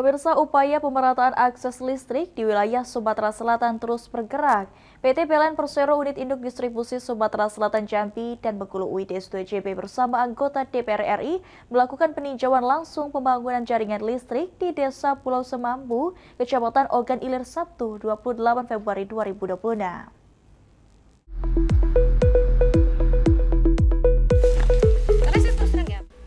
Pemirsa, upaya pemerataan akses listrik di wilayah Sumatera Selatan terus bergerak. PT PLN Persero Unit Induk Distribusi Sumatera Selatan Jambi dan Bengkulu UIDS 2JB bersama anggota DPR RI melakukan peninjauan langsung pembangunan jaringan listrik di Desa Pulau Semambu, Kecamatan Ogan Ilir, Sabtu 28 Februari 2026.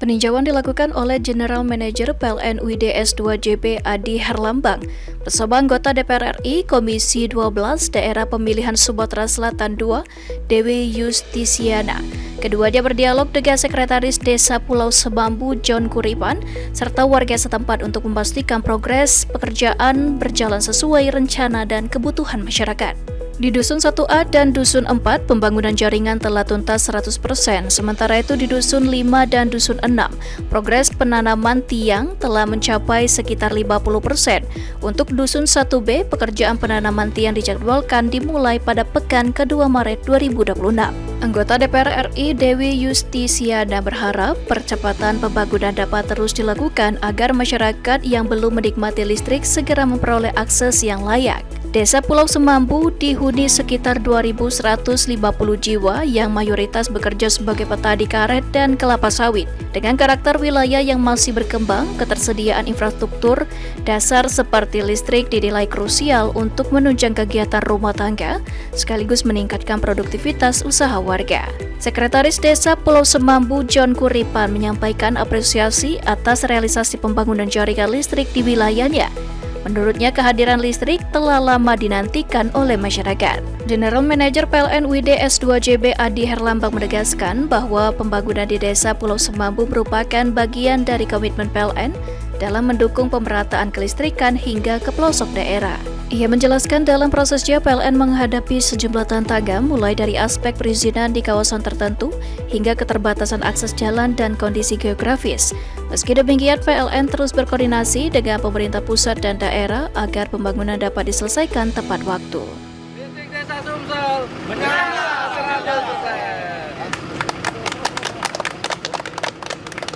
Peninjauan dilakukan oleh General Manager PLN UIDS 2JB Adi Herlambang bersama anggota DPR RI Komisi 12 Daerah Pemilihan Sumatera Selatan II, Dewi Yustisiana. Keduanya berdialog dengan Sekretaris Desa Pulau Semambu John Kuripan serta warga setempat untuk memastikan progres pekerjaan berjalan sesuai rencana dan kebutuhan masyarakat. Di Dusun 1A dan Dusun 4, pembangunan jaringan telah tuntas 100%, sementara itu di Dusun 5 dan Dusun 6, progres penanaman tiang telah mencapai sekitar 50%. Untuk Dusun 1B, pekerjaan penanaman tiang dijadwalkan dimulai pada pekan ke-2 Maret 2026. Anggota DPR RI Dewi Yustisiana berharap percepatan pembangunan dapat terus dilakukan agar masyarakat yang belum menikmati listrik segera memperoleh akses yang layak. Desa Pulau Semambu dihuni sekitar 2.150 jiwa yang mayoritas bekerja sebagai petani karet dan kelapa sawit. Dengan karakter wilayah yang masih berkembang, ketersediaan infrastruktur dasar seperti listrik dinilai krusial untuk menunjang kegiatan rumah tangga, sekaligus meningkatkan produktivitas usaha warga. Sekretaris Desa Pulau Semambu John Kuripan menyampaikan apresiasi atas realisasi pembangunan jaringan listrik di wilayahnya. Menurutnya, kehadiran listrik telah lama dinantikan oleh masyarakat. General Manager PLN UIDS 2JB Adi Herlambang menegaskan bahwa pembangunan di Desa Pulau Semambu merupakan bagian dari komitmen PLN dalam mendukung pemerataan kelistrikan hingga ke pelosok daerah. Ia menjelaskan dalam prosesnya PLN menghadapi sejumlah tantangan mulai dari aspek perizinan di kawasan tertentu hingga keterbatasan akses jalan dan kondisi geografis. Meski demikian, PLN terus berkoordinasi dengan pemerintah pusat dan daerah agar pembangunan dapat diselesaikan tepat waktu. Listrik Desa Sumsel, menang!